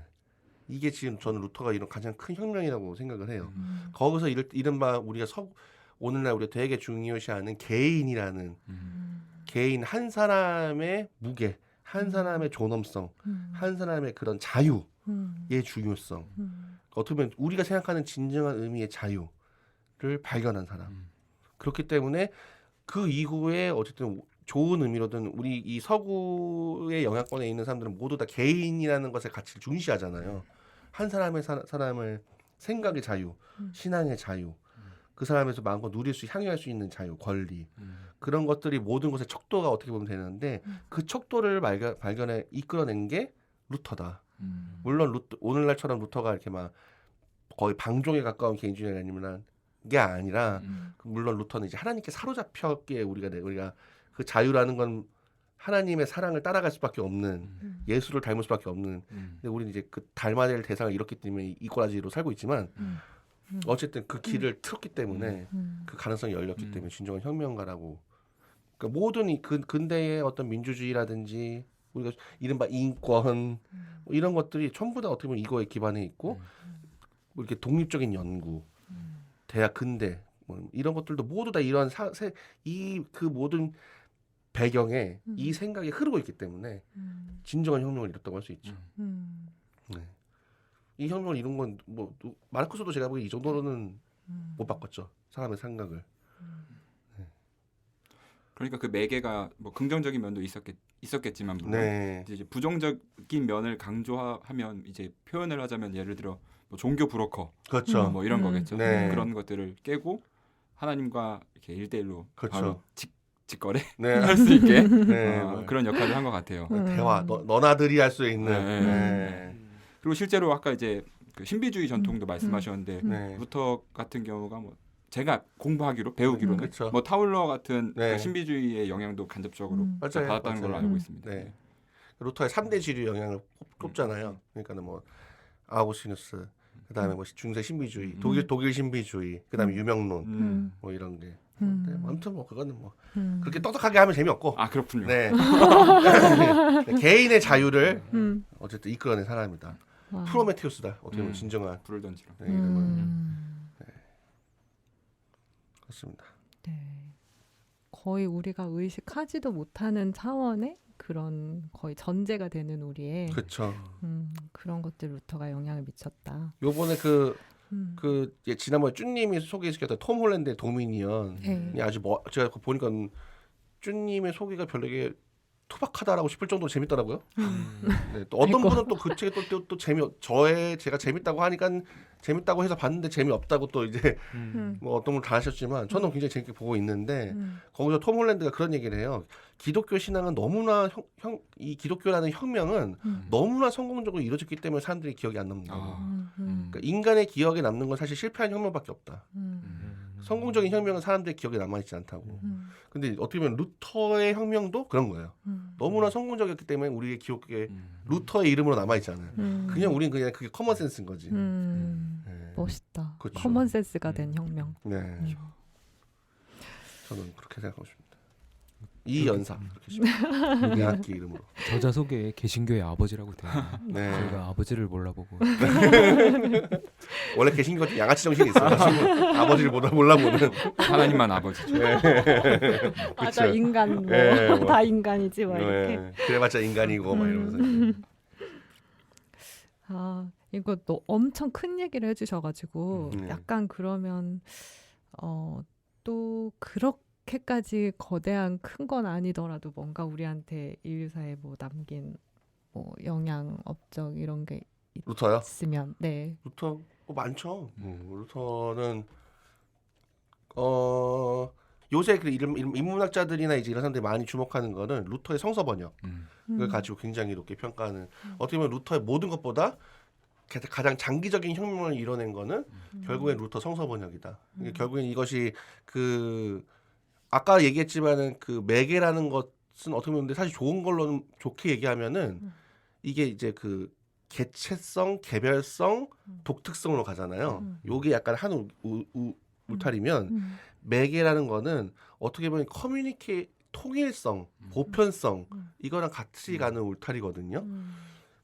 이게 지금 저는 루터가 이런 가장 큰 혁명이라고 생각을 해요. 거기서 이른바 우리가 오늘날 우리가 되게 중요시하는 개인이라는 개인 한 사람의 무게, 한 사람의 존엄성, 한 사람의 그런 자유의 중요성, 어떻게 보면 우리가 생각하는 진정한 의미의 자유를 발견한 사람. 그렇기 때문에 그 이후에 어쨌든 좋은 의미로든 우리 이 서구의 영향권에 있는 사람들은 모두 다 개인이라는 것의 가치를 중시하잖아요. 한 사람의 사람을 생각의 자유, 신앙의 자유, 그 사람에서 마음껏 향유할 수 있는 자유, 권리, 그런 것들이 모든 것의 척도가 어떻게 보면 되는데 그 척도를 발견해 이끌어낸 게 루터다. 물론 오늘날처럼 루터가 이렇게 막 거의 방종에 가까운 개인주의가 아니라 물론 루터는 이제 하나님께 사로잡혔기에 우리가 그 자유라는 건 하나님의 사랑을 따라갈 수밖에 없는, 예수를 닮을 수밖에 없는. 근데 우리는 이제 그 닮아야 될 대상을 잃었기 때문에 이꼬라지로 살고 있지만 어쨌든 그 길을 틀었기 때문에 그 가능성이 열렸기 때문에 진정한 혁명가라고. 그러니까 모든 근대의 어떤 민주주의라든지 우리가 이른바 인권 뭐 이런 것들이 전부 다 어떻게 보면 이거에 기반해 있고 뭐 이렇게 독립적인 연구, 대학 근대 뭐 이런 것들도 모두 다 이런 그 모든 배경에 이 생각이 흐르고 있기 때문에 진정한 혁명을 이뤘다고 할 수 있죠. 네. 이 혁명을 이룬 건 뭐 마르크스도 제가 보기에 이 정도로는 못 바꿨죠. 사람의 생각을. 그러니까 그 매개가 뭐 긍정적인 면도 있었겠지만 물론 네. 이제 부정적인 면을 강조하면 이제 표현을 하자면 예를 들어 뭐 종교 브로커 그렇죠. 뭐 이런 거겠죠. 네. 그런 것들을 깨고 하나님과 이렇게 1대1로 그렇죠. 바로 직거래 네. 할 수 있게 네. 그런 역할을 한 것 같아요. 대화, 너나들이 할 수 있는. 네. 네. 그리고 실제로 아까 이제 그 신비주의 전통도 말씀하셨는데 네. 루터 같은 경우가 뭐 제가 배우기로는 그렇죠. 뭐 타울러 같은 네. 그 신비주의의 영향도 간접적으로 맞아요. 받았다는 걸로 알고 있습니다. 네. 루터의 3대 지류 영향을 꼽잖아요. 그러니까는 뭐 아우구스티누스, 그다음에 뭐 중세 신비주의, 독일 신비주의, 그다음에 유명론 뭐 이런 게. 네, 뭐 아무튼 뭐 그거는 뭐 그렇게 떡떡하게 하면 재미없고. 아 그렇군요. 네. 개인의 자유를 어쨌든 이끌어낸 사람이다. 와. 프로메테우스다. 어떻게 보면 진정한. 불을 던지러. 네, 이름은. 그렇습니다. 네. 거의 우리가 의식하지도 못하는 차원의 그런 거의 전제가 되는 우리의 그렇죠. 그런 것들 루터가 영향을 미쳤다. 요번에 지난번에 쭈님이 소개시켰던 톰 홀랜드의 도미니언. 네. 아주 제가 보니까 쭈님의 소개가 별로 투박하다라고 싶을 정도로 재밌더라고요. 네, 또 어떤 분은 또 그 책이 또 제가 재밌다고 하니까 재밌다고 해서 봤는데 재미없다고 또 이제 뭐 어떤 분 다 하셨지만 저는 굉장히 재밌게 보고 있는데 거기서 톰 홀랜드가 그런 얘기를 해요. 기독교 신앙은 너무나 이 기독교라는 혁명은 너무나 성공적으로 이루어졌기 때문에 사람들이 기억이 안 남는다고. 그러니까 인간의 기억에 남는 건 사실 실패한 혁명밖에 없다. 성공적인 혁명은 사람들의 기억에 남아있지 않다고. 근데 어떻게 보면 루터의 혁명도 그런 거예요. 너무나 성공적이었기 때문에 우리의 기억에 루터의 이름으로 남아있잖아요. 그냥 우린 그냥 그게 커먼 센스인 거지. 네. 멋있다. 그렇죠. 커먼 센스가 된 혁명. 네. 저는 그렇게 생각하고 싶습니다. 이연사 그렇게 싶어요. 양학기 이름으로. 저자 소개에 개신교의 아버지라고 돼요. 네. 저희가 아버지를 몰라보고 원래 개신교가 좀 양아치 정신이 있어가지고 아버지를 몰라보는. 하나님만 아버지죠. 맞아 그쵸. 인간 뭐 네, 다 인간이지 막 이렇게. 네. 그래봤자 인간이고 막 이러면서. 아 이거 또 엄청 큰 얘기를 해주셔가지고 네. 약간 그러면 또 그렇게까지 거대한 큰 건 아니더라도 뭔가 우리한테 인류사에 뭐 남긴 뭐 영향 업적 이런 게 루터요? 있으면 네. 루터 많죠. 루터는 요새 그 인문학자들이나 이제 이런 사람들이 많이 주목하는 거는 루터의 성서 번역을 가지고 굉장히 높게 평가하는. 어떻게 보면 루터의 모든 것보다 가장 장기적인 혁명을 이뤄낸 거는 결국엔 루터 성서 번역이다. 결국엔 이것이 그 아까 얘기했지만은 그 매개라는 것은 어떻게 보면 사실 좋은 걸로는 좋게 얘기하면은 이게 이제 그 개체성, 개별성, 독특성으로 가잖아요. 요게 약간 한 울타리면 매개라는 거는 어떻게 보면 통일성, 보편성 이거랑 같이 가는 울타리거든요.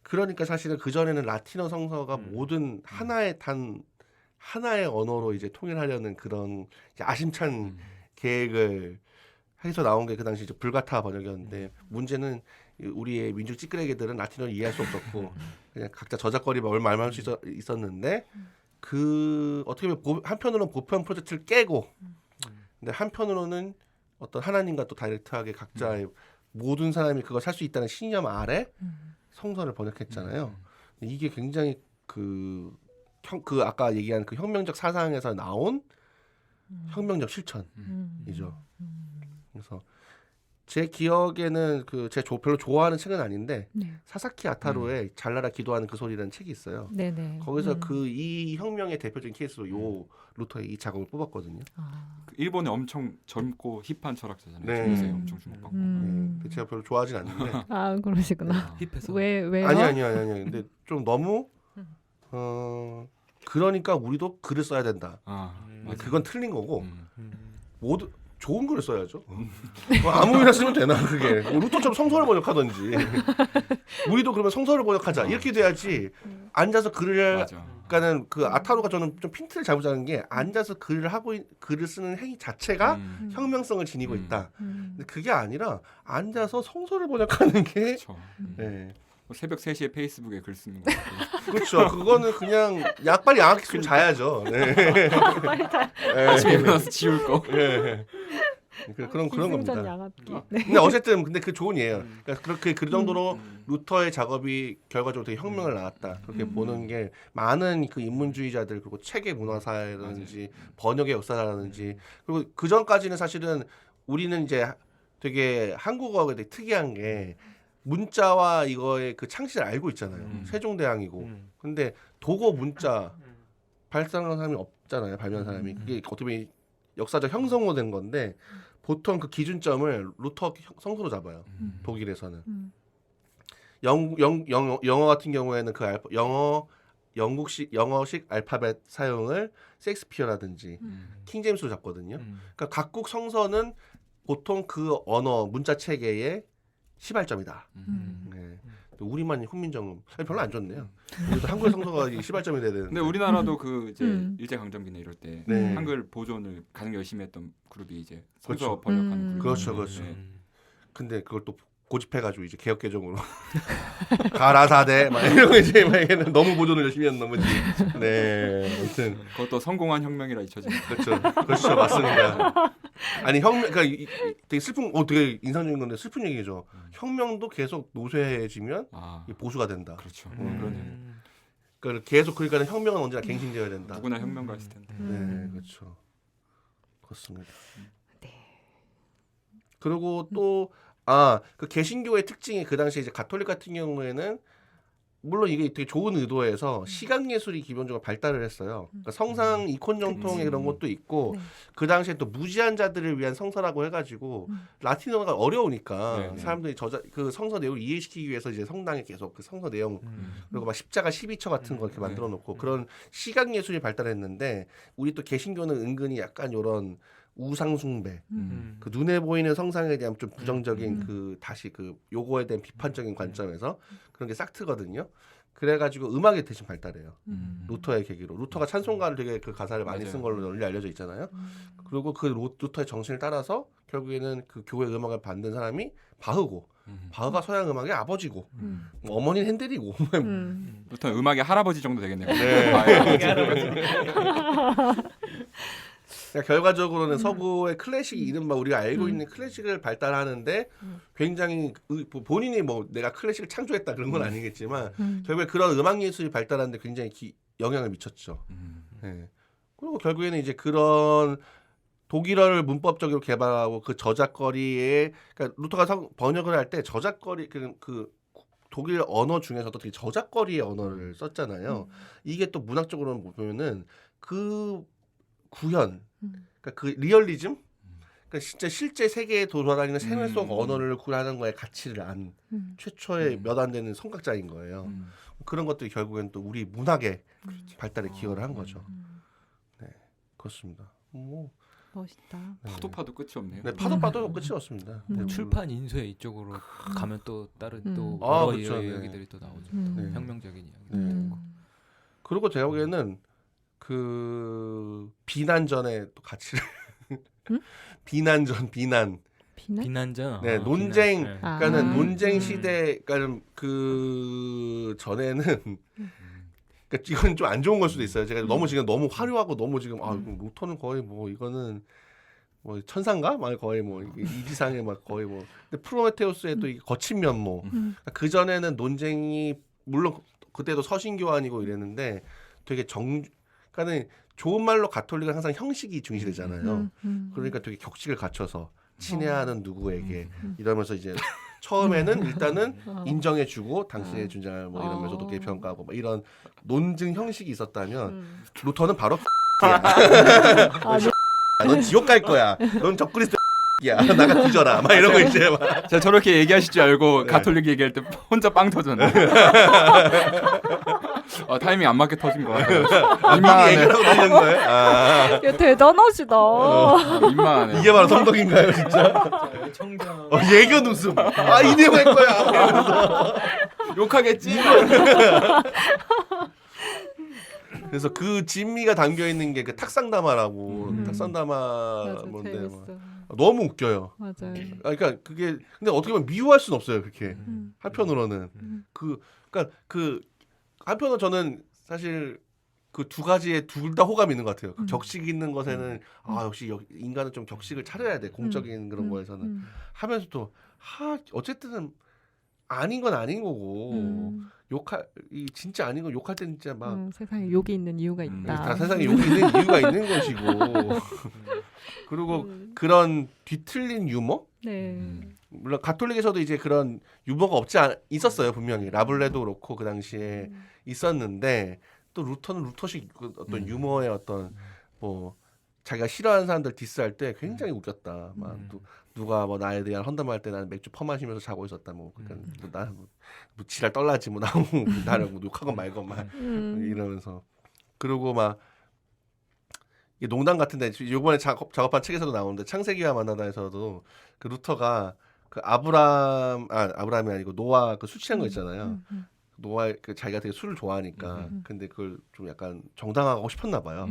그러니까 사실은 그 전에는 라틴어 성서가 모든 하나의 언어로 이제 통일하려는 그런 아심찬 계획을 해서 나온 게 그 당시 이제 불가타 번역이었는데 문제는 우리의 민족 찌끄레기들은 라틴어를 이해할 수 없었고 그냥 각자 저작거리만 말만 할 수 있었는데 그 어떻게 보면 한편으로는 보편 프로젝트를 깨고 근데 한편으로는 어떤 하나님과 또 다이렉트하게 각자의 모든 사람이 그걸 살 수 있다는 신념 아래 성서를 번역했잖아요. 이게 굉장히 그 아까 얘기한 그 혁명적 사상에서 나온 혁명적 실천이죠. 그래서 제 기억에는 제가 별로 좋아하는 책은 아닌데 네. 사사키 아타로의 잘나라 기도하는 그 소리라는 책이 있어요. 네네. 거기서 이 혁명의 대표적인 케이스로 요 루터의 이 작업을 뽑았거든요. 그 일본의 엄청 젊고 힙한 철학자잖아요. 네. 요새 엄청 주목받고. 근데 제가 별로 좋아하진 않는데 아 그러시구나. 힙해서 왜요? 아니. 근데 좀 너무 그러니까 우리도 글을 써야 된다. 맞아요. 그건 틀린 거고 모두 좋은 글을 써야죠. 아무 글이나 쓰면 되나 그게. 루터처럼 성서를 번역하든지. 우리도 그러면 성서를 번역하자. 이렇게 돼야지. 앉아서 맞아. 그러니까는 그 아타로가 저는 좀 핀트를 잘못 잡은 게 앉아서 글을 쓰는 행위 자체가 혁명성을 지니고 있다. 근데 그게 아니라 앉아서 성서를 번역하는 게 그렇죠. 네. 새벽 3시에 페이스북에 글 쓰는 거. 그렇죠. 그거는 그냥 빨리 양아기 쓰고 자야죠. 네. 아침에 일어나서 지울 거. 네. 그런 기승전 겁니다. 양압기. 근데 어쨌든 그 좋은 예예요. 그러니까 그렇게 그 정도로 루터의 작업이 결과적으로 되게 혁명을 낳았다. 그렇게 보는 게 많은 그 인문주의자들 그리고 책의 문화사라든지 번역의 역사라든지 그리고 그 전까지는 사실은 우리는 이제 되게 한국어가 되게 특이한 게 문자와 이거의 그 창시를 알고 있잖아요. 세종대왕이고. 근데 도고 문자 발상한 사람이 없잖아요. 발명한 사람이. 그게 어떻게 보면 역사적 형성으로 된 건데 보통 그 기준점을 루터 성서로 잡아요. 독일에서는. 영어 같은 경우에는 그 영어식 알파벳 사용을 섹스피어라든지 킹제임스로 잡거든요. 그러니까 각국 성서는 보통 그 언어 문자 체계의 시발점이다. 네. 우리만 훈민정음 별로 안 좋네요. 우리도 한글 성서가 시발점이 돼야 되는데. 근데 우리나라도 그 이제 일제 강점기나 이럴 때 네. 한글 보존을 가장 열심히 했던 그룹이 이제 성서 그렇죠. 번역하는 그룹. 그렇죠. 네. 근데 그걸 또 고집해가지고 이제 개혁 개정으로 가라 4대 막 이런 거 이제 막 얘는 너무 보존을 열심히 한 나머지 네 아무튼 그것도 성공한 혁명이라 잊혀지네. 그렇죠 맞습니다. 아니 혁명 그러니까 되게 슬픈 되게 인상적인 건데 슬픈 얘기죠. 혁명도 계속 노쇠해지면 보수가 된다. 그렇죠. 그러네. 그러니까 계속 그러니까 혁명은 언제나 갱신되어야 된다. 누구나 혁명가 있을 텐데. 네 그렇죠. 그렇습니다. 그리고 또 그 개신교의 특징이 그 당시에 이제 가톨릭 같은 경우에는 물론 이게 되게 좋은 의도에서 시각 예술이 기본적으로 발달을 했어요. 그러니까 성상 이콘 정통의 그런 것도 있고 네. 그 당시에 또 무지한 자들을 위한 성서라고 해가지고 라틴어가 어려우니까 사람들이 그 성서 내용을 이해시키기 위해서 이제 성당에 계속 그 성서 내용 그리고 막 십자가 12처 같은 거 이렇게 만들어 놓고 그런 시각 예술이 발달했는데 우리 또 개신교는 은근히 약간 요런 우상 숭배, 그 눈에 보이는 성상에 대한 좀 부정적인 그 다시 그 요거에 대한 비판적인 관점에서 그런 게 싹트거든요. 그래가지고 음악이 대신 발달해요. 루터의 계기로 루터가 찬송가를 되게 그 가사를 많이 쓴 걸로 널리 알려져 있잖아요. 그리고 그 루터의 정신을 따라서 결국에는 그 교회 음악을 만든 사람이 바흐고 바흐가 서양 음악의 아버지고 어머니는 핸델이고 루터는 음악의 할아버지 정도 되겠네요. 네. 그러니까 결과적으로는 서구의 클래식 이른바 우리가 알고 있는 클래식을 발달하는데 굉장히 본인이 뭐 내가 클래식을 창조했다 그런 건 아니겠지만 결국에 그런 음악 예술이 발달하는데 굉장히 영향을 미쳤죠. 네. 그리고 결국에는 이제 그런 독일어를 문법적으로 개발하고 그 저작거리에 그러니까 루터가 번역을 할 때 저작거리 그 독일 언어 중에서도 되게 저작거리의 언어를 썼잖아요. 이게 또 문학적으로 보면은 그 구현, 그러니까 그 리얼리즘, 그러니까 진짜 실제 세계에 돌아다니는 생활 속 언어를 구하는 거에 가치를 안 최초의 몇 안 되는 성각자인 거예요. 그런 것들이 결국엔 또 우리 문학의 발달에 기여를 한 거죠. 네, 그렇습니다. 뭐 멋있다. 파도 끝이 없네요. 네, 파도 끝이 없습니다. 네, 출판 인쇄 이쪽으로 가면 또 다른 또 아, 여러 그렇죠. 이야기들이 또 나오죠. 네. 혁명적인 이야기. 네. 그리고 제가 보기에는 그 비난전에 또 가치를 비난전 비난전. 네, 논쟁 비난. 그러니까는 논쟁 시대 그러니까 그 전에는 그러니까 이건 좀 안 좋은 걸 수도 있어요. 제가 너무 지금 너무 화려하고 너무 지금 루터는 거의 뭐 이거는 뭐 천상가 막 거의 뭐 이지상의 막 거의 뭐 근데 프로메테우스의 또 거친 면모 그 전에는 논쟁이 물론 그때도 서신교환이고 이랬는데 되게 그러니까는 좋은 말로 가톨릭은 항상 형식이 중시되잖아요. 그러니까 되게 격식을 갖춰서 친애하는 누구에게 이러면서 이제 처음에는 일단은 인정해주고 당신의 존재를 뭐 이러면서 높게 평가하고 뭐 이런 논증 형식이 있었다면 루터는 바로 넌 지옥 갈 거야. 넌 적그리스도 야 나가 뒤져라. 막 이러고 이제 막 제가 저렇게 얘기하실 줄 알고 네. 가톨릭 얘기할 때 혼자 빵 터졌네. 타이밍 안 맞게 터진 거 같아요. 미리 민망하네. 얘기하고 다니는 거예요. 야, 대단하시다. 민망하네. 이게 바로 성덕인가요, 진짜? 청장. 예견 웃음. 이 내용 할 거야. 욕하겠지. 그래서 그 진미가 담겨 있는 게 그 탁상담화라고 탁상담화 맞아, 뭔데 재밌어. 너무 웃겨요. 맞아요. 그러니까 그게 근데 어떻게 보면 미워할 수는 없어요. 그렇게 한편으로는 그러니까 그 한편으로 저는 사실 그 두 가지에 둘 다 호감이 있는 것 같아요. 그 격식 있는 것에는 역시 인간은 좀 격식을 차려야 돼. 공적인 그런 거에서는 하면서도 어쨌든 아닌 건 아닌 거고 진짜 아닌 건 욕할 때는 진짜 막 세상에 욕이 있는 이유가 있다. 다 세상에 욕이 있는 이유가 있는 것이고 그리고 그런 뒤틀린 유머 네. 물론 가톨릭에서도 이제 그런 유머가 있었어요 분명히 라블레도 그렇고 그 당시에 있었는데 또 루터는 루터식 그 어떤 유머의 어떤 뭐 자기가 싫어하는 사람들 디스할 때 굉장히 웃겼다. 막 누가 뭐 나에 대한 험담할 때 나는 맥주 퍼마시면서 자고 있었다. 뭐 그러니까 나 뭐 지랄 떨라지 뭐 나무 나를 뭐 욕하건 말건 막 이러면서 그리고 막 이게 농담 같은데 이번에 작업한 책에서도 나오는데 창세기와 만나다에서도 그 루터가 그 아브라함이 아니고 노아 그 술 취한 거 있잖아요. 노아 그 자기가 되게 술을 좋아하니까 근데 그걸 좀 약간 정당화하고 싶었나 봐요.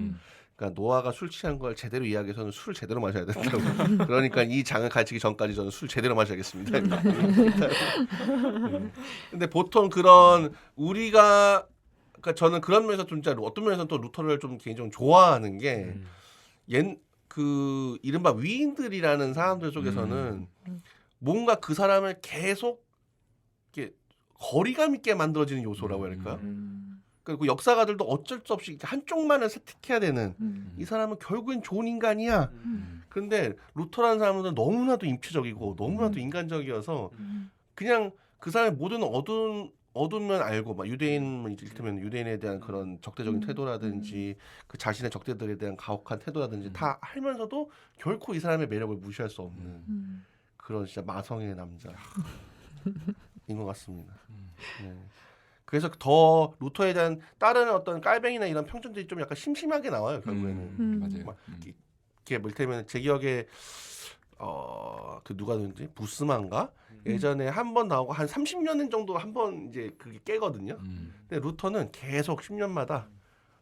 그러니까 노아가 술 취한 걸 제대로 이해하기 위해서는 술 제대로 마셔야 된다고. 그러니까 이 장을 가르치기 전까지 저는 술 제대로 마셔야겠습니다. 근데 보통 그런 우리가 그러니까 저는 그런 면에서 좀 진짜 어떤 면에서는 또 루터를 좀 개인적으로 좋아하는 게 그 이른바 위인들이라는 사람들 속에서는 뭔가 그 사람을 계속 이렇게 거리감 있게 만들어지는 요소라고 해야 할까? 그리고 역사가들도 어쩔 수 없이 한쪽만을 선택해야 되는 이 사람은 결국엔 좋은 인간이야. 그런데 루터라는 사람은 너무나도 임체적이고 너무나도 인간적이어서 그냥 그 사람의 모든 어두면 알고 막 유대인 이를테면 유대인에 대한 그런 적대적인 태도라든지 그 자신의 적대들에 대한 가혹한 태도라든지 다 알면서도 결코 이 사람의 매력을 무시할 수 없는 그런 진짜 마성의 남자인 것 같습니다. 네. 그래서 더 루터에 대한 다른 어떤 깔뱅이나 이런 평점들이 좀 약간 심심하게 나와요 결국에는. 맞아요. 막 이렇게 뭐 이를테면 제 기억에 그 누가 누군지 부스만가 예전에 한 번 나오고 한 30년 정도 한 번 이제 그게 깨거든요. 근데 루터는 계속 10년마다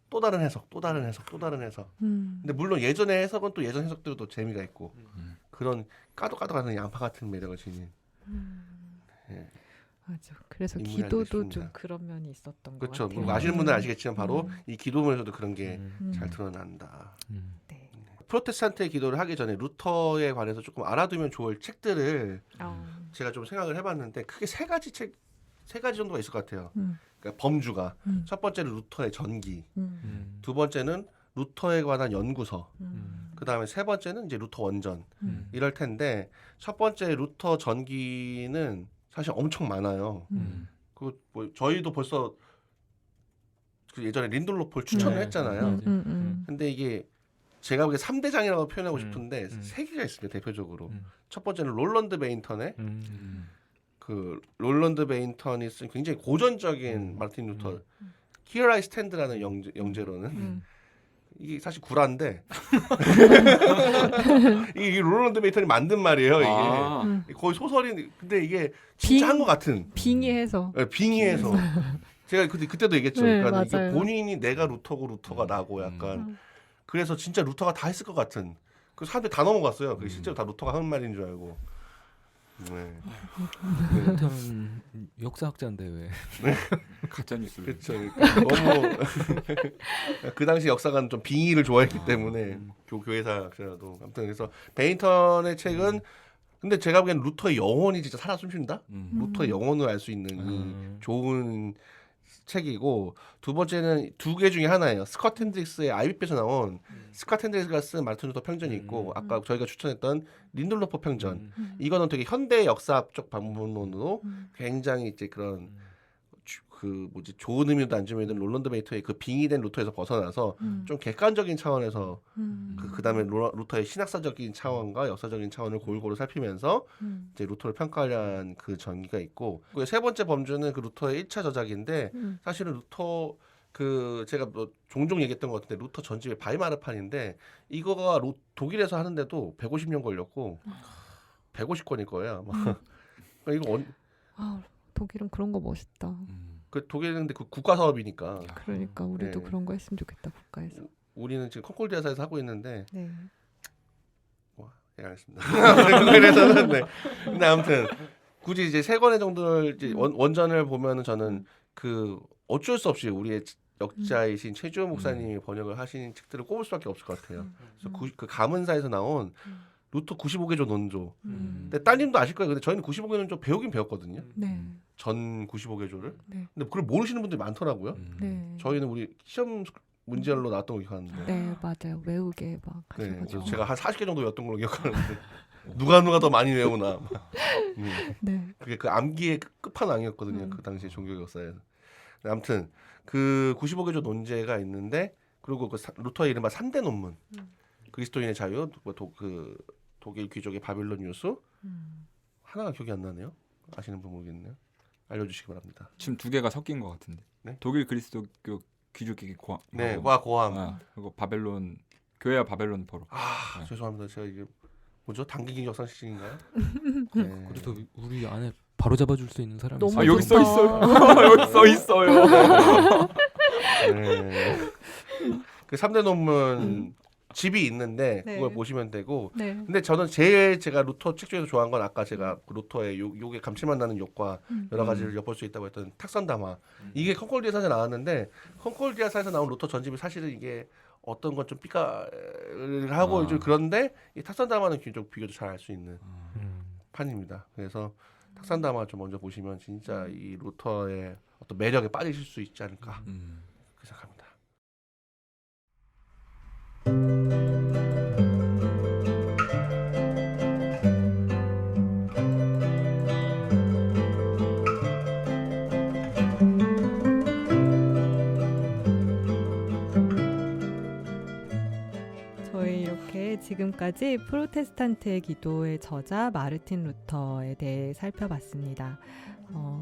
또 다른 해석, 또 다른 해석, 또 다른 해석. 근데 물론 예전의 해석은 또 예전 해석대로 또 재미가 있고 그런 까도까도하는 양파 같은 매력을 지닌. 네. 맞아. 그래서 인물이 기도도 아니겠습니다. 좀 그런 면이 있었던 것 그렇죠. 같아요. 아시는 분은 아시겠지만 바로 이 기도문에서도 그런 게 잘 음. 드러난다. 네. 프로테스탄트의 기도를 하기 전에 루터에 관해서 조금 알아두면 좋을 책들을 어. 제가 좀 생각을 해봤는데 크게 세 가지 정도가 있을 것 같아요. 음. 그러니까 범주가 음. 첫 번째는 루터의 전기, 음. 두 번째는 루터에 관한 연구서, 음. 그 다음에 세 번째는 이제 루터 원전 이럴 텐데 첫 번째 루터 전기는 사실 엄청 많아요. 그 뭐 저희도 벌써 그 예전에 린들로폴 추천을 네. 했잖아요. 음. 근데 이게 제가 보기에 3대장이라고 표현하고 음. 싶은데 음. 세 개가 있습니다. 대표적으로. 음. 첫 번째는 롤런드 베인턴의 음. 그 롤런드 베인턴이 쓴 굉장히 고전적인 마르틴 루터 Here I Stand라는 영제로는 이게 사실 구라인데 이 롤런드 베인턴이 만든 말이에요. 이게 거의 소설이 근데 이게 진짜 한 것 같은 빙의해서. 빙의해서 제가 그때도 얘기했죠. 네, 그러니까 이게 맞아요. 본인이 내가 루터고 루터가 나고 약간 그래서 진짜 루터가 다 했을 것 같은 그 사람들 다 넘어갔어요. 그게 실제로 다 루터가 하는 말인 줄 알고. 네. 베인턴 역사학자인데 왜? 가짜 뉴스. 그렇죠. 너무 그 당시 역사가는 좀 빙의를 좋아했기 때문에 교회사 학자라도 아무튼 그래서 베인턴의 책은 근데 제가 보기엔 루터의 영혼이 진짜 살아 숨쉰다. 루터의 영혼을 알 수 있는 이 좋은 책이고 두 번째는 두 개 중에 하나예요. 스캇 핸드릭스의 아이비에서 나온 스캇 핸드릭스가 쓴 마르틴 루터 편전이 있고 아까 저희가 추천했던 린들로퍼 편전. 이거는 되게 현대 역사학 방문론으로 굉장히 이제 그런 그 뭐지 좋은 의미도 안 좋은 의미든 롤런드 베이터의 그 빙의된 루터에서 벗어나서 좀 객관적인 차원에서 그다음에 루터의 신학사적인 차원과 역사적인 차원을 골고루 살피면서 이제 루터를 평가하려는 그 전기가 있고 그 세 번째 범주는 그 루터의 1차 저작인데 사실은 루터 그 제가 뭐 종종 얘기했던 것 같은데 루터 전집의 바이마르판인데 이거가 독일에서 하는데도 150년 걸렸고 150권일 거예요. 그러니까 이거 아, 독일은 그런 거 멋있다. 그 독일은 근데 그 국가 사업이니까 그러니까 우리도 네. 그런 거 했으면 좋겠다 국가에서. 우리는 지금 컨콜디아사에서 하고 있는데 네. 네, 알겠습니다. 그래서는 네. 근데 아무튼 굳이 이제 세 권의 정도를 이제 원전을 보면은 저는 그 어쩔 수 없이 우리의 역자이신 최주호 목사님이 번역을 하신 책들을 꼽을 수밖에 없을 것 같아요. 그래서 그 가문사에서 나온 루터 95개조 논조. 근데 따님도 아실 거예요. 근데 저희는 95개조 논조 배우긴 배웠거든요. 네. 전 95개조를. 네. 근데 그걸 모르시는 분들이 많더라고요. 네. 저희는 우리 시험 문제열로 나왔던 걸 기억하는데. 네, 맞아요. 외우게 막 네, 하셔가지고. 그래서 제가 한 40개 정도 외웠던 걸로 기억하는데 누가 더 많이 외우나. 네. 그게 그 암기의 끝판왕이었거든요. 그 당시 종교 역사에서. 아무튼 그 95개조 논제가 있는데 그리고 그 루터의 이른바 3대 논문. 그리스도인의 자유, 그 독일 귀족의 바빌론 유수. 하나가 기억이 안 나네요. 아시는 분 모르겠네요. 알려주시기 바랍니다. 지금 두 개가 섞인 것 같은데. 네? 독일 그리스도교 귀족에게 네, 과 고함. 그리고 바벨론 교회와 바벨론 포로. 아, 네. 죄송합니다. 제가 이게 뭐죠? 단기기 역상식인가요? 그래도 우리 안에 바로 잡아줄 수 있는 사람이 너무 있어요. 여기 써 좋다. 있어요. 여기 써 있어요. 네. 그 3대 논문 집이 있는데 네. 그걸 보시면 되고 네. 근데 저는 제가 루터 책 중에서 좋아한 건 아까 제가 그 루터의 요게 감칠맛 나는 욕과 여러 가지를 엿볼 수 있다고 했던 탁선담화 이게 컨콜디아사에 나왔는데 컨콜디아사에서 나온 루터 전집이 사실은 이게 어떤 건 좀 삐까를 하고 좀 그런데 이 탁선담화는 좀 비교도 잘 알 수 있는 판입니다. 그래서 탁선담화 좀 먼저 보시면 진짜 이 루터의 어떤 매력에 빠지실 수 있지 않을까 그렇게 생각합니다. 저희 이렇게 지금까지 프로테스탄트의 기도의 저자 마르틴 루터에 대해 살펴봤습니다.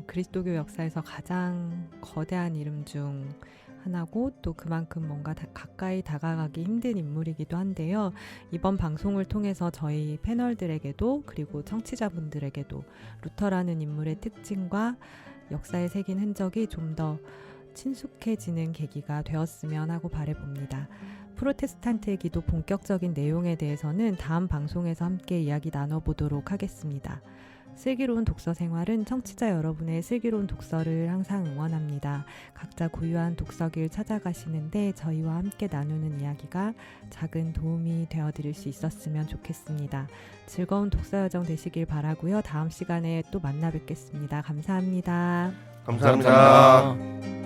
그리스도교 역사에서 가장 거대한 이름 중 하나고 또 그만큼 뭔가 가까이 다가가기 힘든 인물이기도 한데요. 이번 방송을 통해서 저희 패널들에게도 그리고 청취자분들에게도 루터라는 인물의 특징과 역사에 새긴 흔적이 좀 더 친숙해지는 계기가 되었으면 하고 바라봅니다. 프로테스탄트의 기도 본격적인 내용에 대해서는 다음 방송에서 함께 이야기 나눠보도록 하겠습니다. 슬기로운 독서 생활은 청취자 여러분의 슬기로운 독서를 항상 응원합니다. 각자 고유한 독서길 찾아가시는데 저희와 함께 나누는 이야기가 작은 도움이 되어드릴 수 있었으면 좋겠습니다. 즐거운 독서 여정 되시길 바라고요. 다음 시간에 또 만나 뵙겠습니다. 감사합니다. 감사합니다.